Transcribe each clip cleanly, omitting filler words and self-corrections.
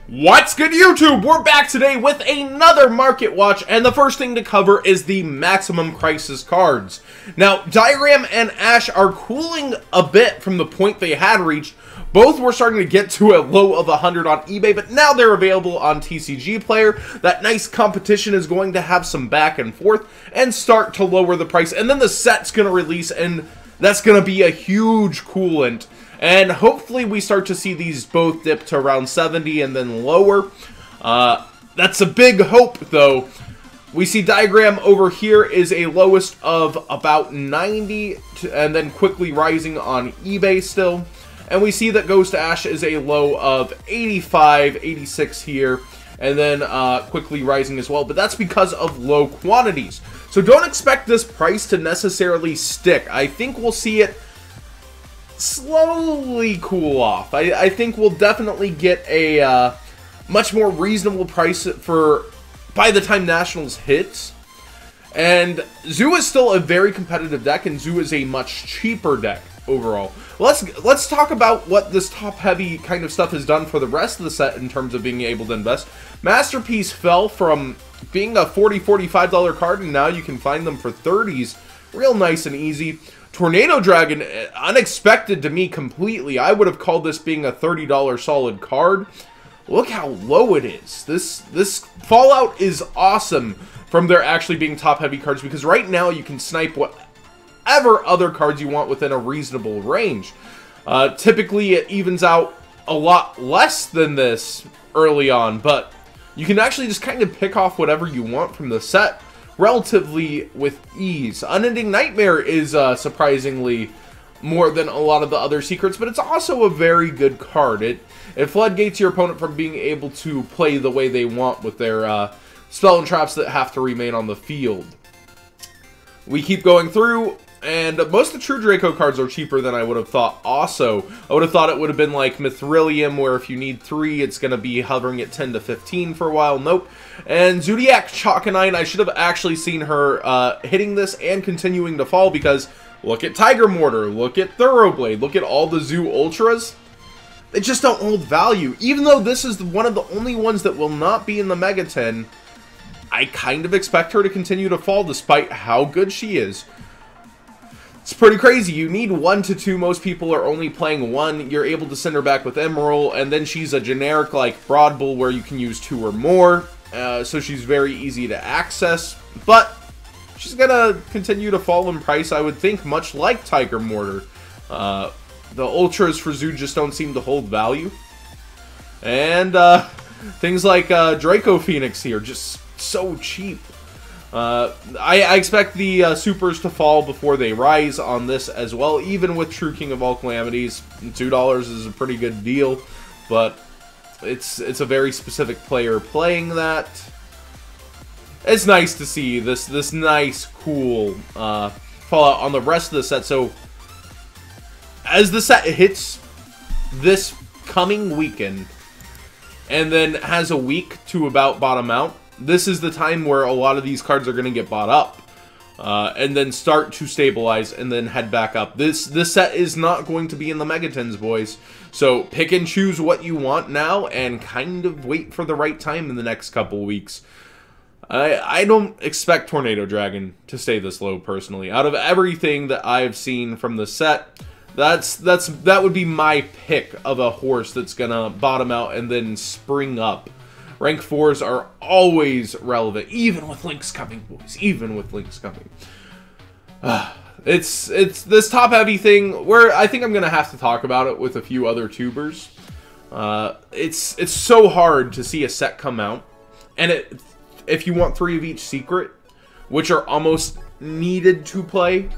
What's good, YouTube? We're back today with another market watch, and the first thing to cover is the maximum crisis cards. Now, Diagram and Ash are cooling a bit from the point they had reached. Both were starting to get to a low of 100 on eBay, but now they're available on TCG Player. That nice competition is going to have some back and forth and start to lower the price, and then the set's going to release, and that's going to be a huge coolant. And hopefully we start to see these both dip to around 70 and then lower. That's a big hope, though. We see Diagram over here is a lowest of about 90 and then quickly rising on eBay still. And we see that Ghost Ash is a low of 85, 86 here, and then quickly rising as well. But that's because of low quantities. So don't expect this price to necessarily stick. I think we'll see it slowly cool off. I think we'll definitely get a much more reasonable price for by the time Nationals hits. And Zoo is still a very competitive deck, and Zoo is a much cheaper deck overall. Let's talk about what this top-heavy kind of stuff has done for the rest of the set in terms of being able to invest. Masterpiece fell from being a $40, $45 card, and now you can find them for 30s. Real nice and easy. Tornado Dragon, unexpected to me completely. I would have called this being a $30 solid card. Look how low it is. This Fallout is awesome from there actually being top-heavy cards, because right now you can snipe whatever other cards you want within a reasonable range. Typically it evens out a lot less than this early on, but you can actually just kind of pick off whatever you want from the set relatively with ease. Unending Nightmare is surprisingly more than a lot of the other secrets, but it's also a very good card. It floodgates your opponent from being able to play the way they want with their spell and traps that have to remain on the field. We keep going through, and most of the True Draco cards are cheaper than I would have thought also. I would have thought it would have been like Mithrilium, where if you need 3, it's going to be hovering at 10 to 15 for a while. Nope. And Zodiac Chalconite, I should have actually seen her hitting this and continuing to fall, because look at Tiger Mortar, look at Thoroughblade, look at all the Zoo Ultras. They just don't hold value. Even though this is one of the only ones that will not be in the Mega 10, I kind of expect her to continue to fall despite how good she is. It's pretty crazy. You need 1 to 2. Most people are only playing 1. You're able to send her back with Emerald, and then she's a generic like Broadbull where you can use 2 or more. So she's very easy to access, but she's gonna continue to fall in price, I would think, much like Tiger Mortar. The Ultras for Zoo just don't seem to hold value. And things like Draco Phoenix here, just so cheap. I expect the Supers to fall before they rise on this as well, even with True King of all Calamities. $2 is a pretty good deal, but it's a very specific player playing that. It's nice to see this nice, cool fallout on the rest of the set. So as the set hits this coming weekend, and then has a week to about bottom out, this is the time where a lot of these cards are going to get bought up, and then start to stabilize and then head back up. This set is not going to be in the Megatons, boys. So pick and choose what you want now and kind of wait for the right time in the next couple weeks. I don't expect Tornado Dragon to stay this low, personally. Out of everything that I've seen from the set, that would be my pick of a horse that's gonna bottom out and then spring up. Rank 4s are always relevant, even with links coming, boys. Even with links coming. It's this top-heavy thing where I think I'm gonna have to talk about it with a few other tubers. It's so hard to see a set come out, and if you want 3 of each secret, which are almost needed to play,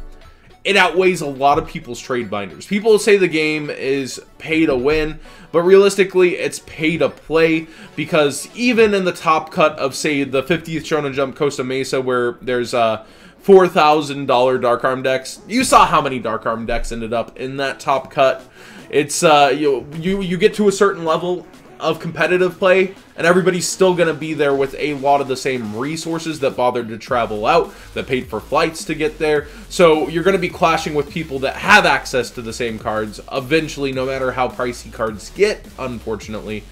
it outweighs a lot of people's trade binders. People say the game is pay to win, but realistically, it's pay to play, because even in the top cut of, say, the 50th Shonen Jump Costa Mesa, where there's $4,000 Dark Arm decks, you saw how many Dark Arm decks ended up in that top cut. It's you get to a certain level of competitive play, and everybody's still going to be there with a lot of the same resources that bothered to travel out, that paid for flights to get there. So you're going to be clashing with people that have access to the same cards eventually, no matter how pricey cards get, unfortunately.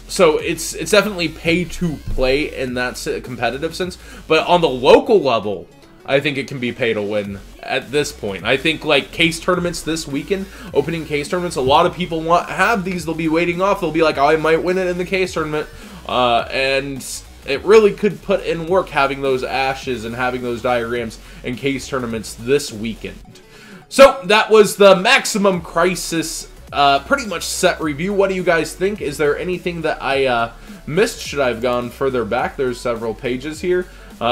So it's definitely pay to play in that competitive sense. But on the local level, I think it can be pay to win at this point. I think like case tournaments this weekend, opening case tournaments, a lot of people have these. They'll be waiting off. They'll be like, oh, I might win it in the case tournament. And it really could put in work having those ashes and having those diagrams in case tournaments this weekend. So that was the Maximum Crisis pretty much set review. What do you guys think? Is there anything that I missed? Should I have gone further back? There's several pages here.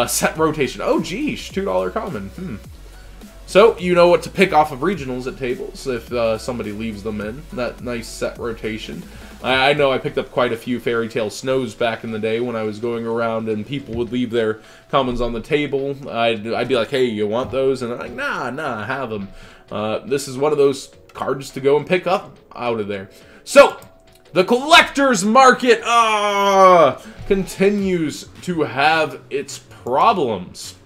Set rotation. Oh, geez, $2 common. So, you know what to pick off of regionals at tables if somebody leaves them in. That nice set rotation. I know I picked up quite a few Fairy Tale Snows back in the day when I was going around and people would leave their commons on the table. I'd be like, hey, you want those? And I'm like, nah, have them. This is one of those cards to go and pick up out of there. So, the collector's market continues to have its problems.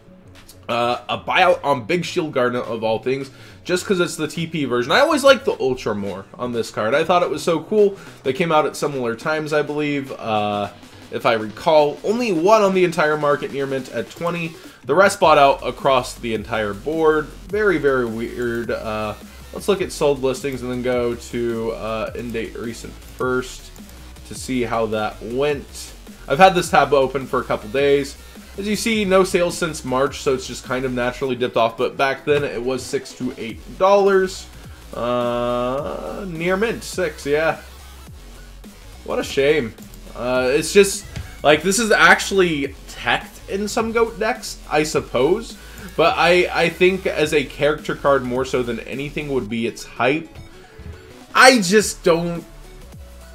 A buyout on Big Shield Garden of all things, just because it's the TP version. I always liked the Ultra more on this card. I thought it was so cool. They came out at similar times, I believe. If I recall, only one on the entire market near mint at 20. The rest bought out across the entire board. Very, very weird. Let's look at sold listings and then go to in-date recent first to see how that went. I've had this tab open for a couple days. As you see, no sales since March, so it's just kind of naturally dipped off. But back then, it was $6 to $8. Near mint, 6, yeah. What a shame. It's just, like, this is actually teched in some GOAT decks, I suppose. But I think as a character card more so than anything would be its hype. I just don't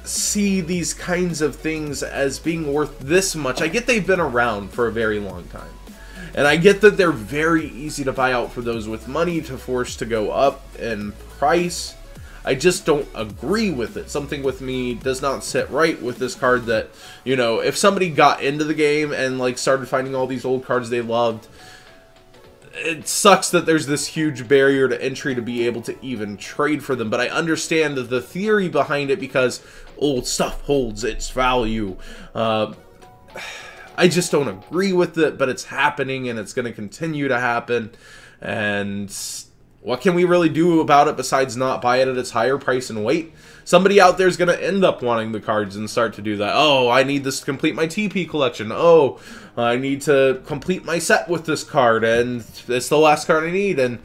see these kinds of things as being worth this much. I get they've been around for a very long time. And I get that they're very easy to buy out for those with money to force to go up in price. I just don't agree with it. Something with me does not sit right with this card that, you know, if somebody got into the game and like started finding all these old cards they loved, it sucks that there's this huge barrier to entry to be able to even trade for them. But I understand the theory behind it because old stuff holds its value. I just don't agree with it, but it's happening and it's going to continue to happen. And what can we really do about it besides not buy it at its higher price and wait? Somebody out there is going to end up wanting the cards and start to do that. Oh, I need this to complete my TP collection. Oh, I need to complete my set with this card, and it's the last card I need. And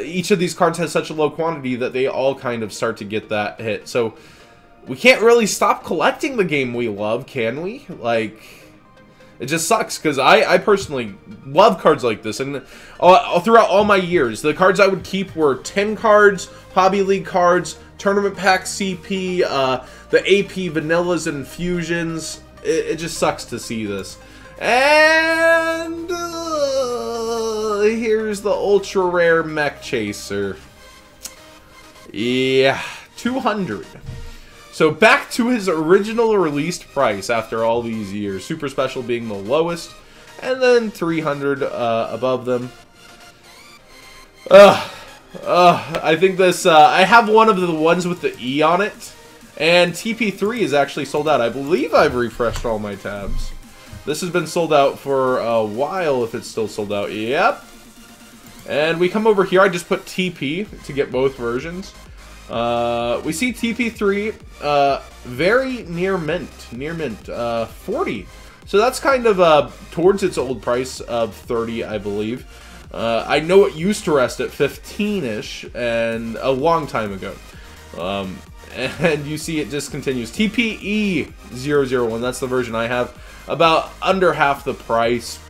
each of these cards has such a low quantity that they all kind of start to get that hit. So we can't really stop collecting the game we love, can we? Like, it just sucks because I personally love cards like this. And throughout all my years, the cards I would keep were 10 cards, Hobby League cards, Tournament Pack CP, the AP Vanillas and Fusions. It just sucks to see this. And here's the Ultra Rare Mech Chaser. Yeah, 200. So back to his original released price after all these years. Super Special being the lowest, and then 300 above them. I think this, I have one of the ones with the E on it, and TP3 is actually sold out. I believe I've refreshed all my tabs. This has been sold out for a while, if it's still sold out. Yep. And we come over here, I just put TP to get both versions. We see TP3, very near mint, 40. So that's kind of, towards its old price of 30, I believe. I know it used to rest at 15-ish, and a long time ago. And you see it just continues. TPE001, that's the version I have. About under half the price.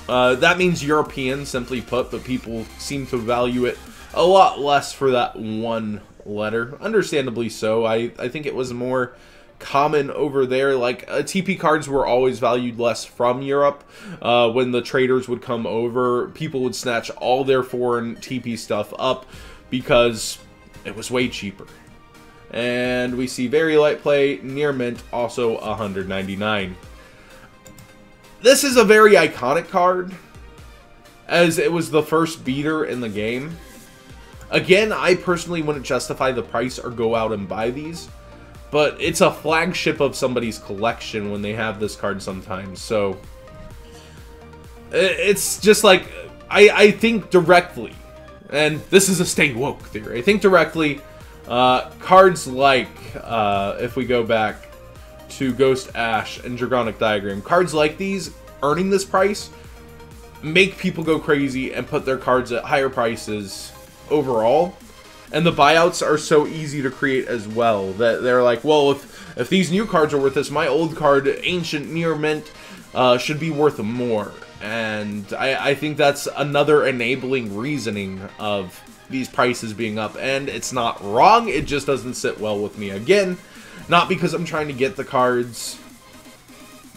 That means European, simply put, but people seem to value it a lot less for that one letter. Understandably so. I think it was more common over there. Like, TP cards were always valued less from Europe. When the traders would come over, people would snatch all their foreign TP stuff up because it was way cheaper. And we see very light play, near mint, also 199. This is a very iconic card, as it was the first beater in the game. Again, I personally wouldn't justify the price or go out and buy these. but it's a flagship of somebody's collection when they have this card sometimes. So it's just like, I think directly, and this is a stay woke theory, I think directly, cards like, if we go back to Ghost Ash and Dragonic Diagram, cards like these earning this price make people go crazy and put their cards at higher prices overall. And the buyouts are so easy to create as well, that they're like, well, if these new cards are worth this, my old card, Ancient Near Mint, should be worth more. And I think that's another enabling reasoning of these prices being up. And it's not wrong, it just doesn't sit well with me. Again, not because I'm trying to get the cards,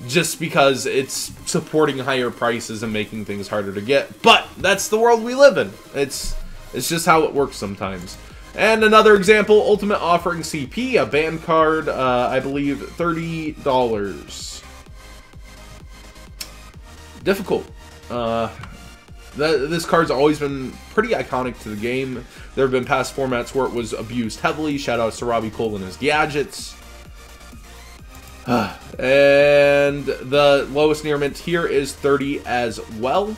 just because it's supporting higher prices and making things harder to get. But that's the world we live in. It's just how it works sometimes. And another example, Ultimate Offering CP, a banned card, I believe $30. Difficult. This card's always been pretty iconic to the game. There have been past formats where it was abused heavily. Shout out to Robbie Cole and his gadgets. And the lowest near mint here is 30 as well.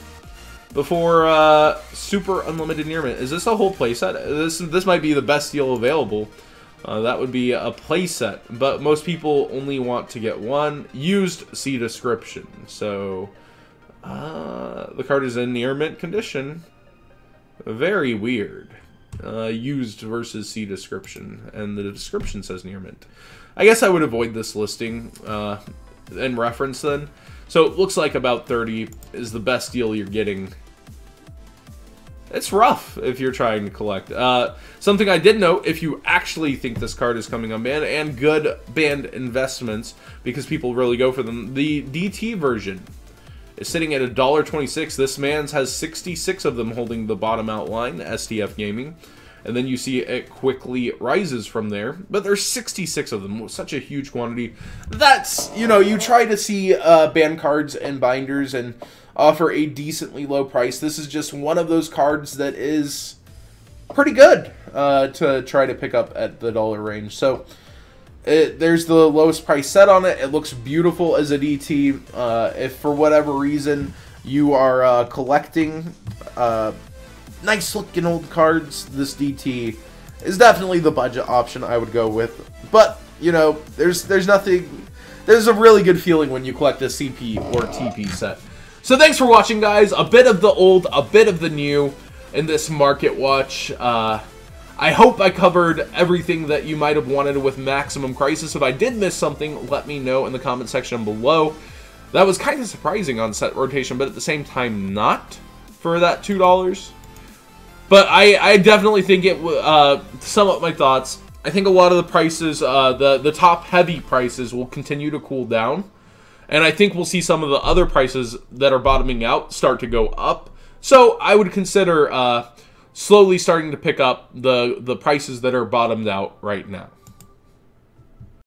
Before super unlimited near mint. Is this a whole playset? This might be the best deal available. That would be a playset, but most people only want to get one. Used, see description. So the card is in near mint condition. Very weird. Used versus see description, and the description says near mint. I guess I would avoid this listing and reference then. So it looks like about 30 is the best deal you're getting. It's rough if you're trying to collect. Something I did note, if you actually think this card is coming unbanned, and good banned investments, because people really go for them, the DT version is sitting at $1.26. This man's has 66 of them holding the bottom outline, STF Gaming. And then you see it quickly rises from there. But there's 66 of them, such a huge quantity. That's, you know, you try to see banned cards and binders and offer a decently low price. This is just one of those cards that is pretty good to try to pick up at the dollar range. So there's the lowest price set on it. It looks beautiful as a DT. If for whatever reason you are collecting nice looking old cards, this DT is definitely the budget option I would go with. But, you know, there's a really good feeling when you collect a CP or TP set. So thanks for watching, guys. A bit of the old, a bit of the new in this market watch. I hope I covered everything that you might have wanted with Maximum Crisis. If I did miss something, let me know in the comment section below. That was kind of surprising on set rotation, but at the same time not for that $2. But I definitely think it, to sum up my thoughts, I think a lot of the prices, the top heavy prices will continue to cool down. And I think we'll see some of the other prices that are bottoming out start to go up. So I would consider slowly starting to pick up the prices that are bottomed out right now.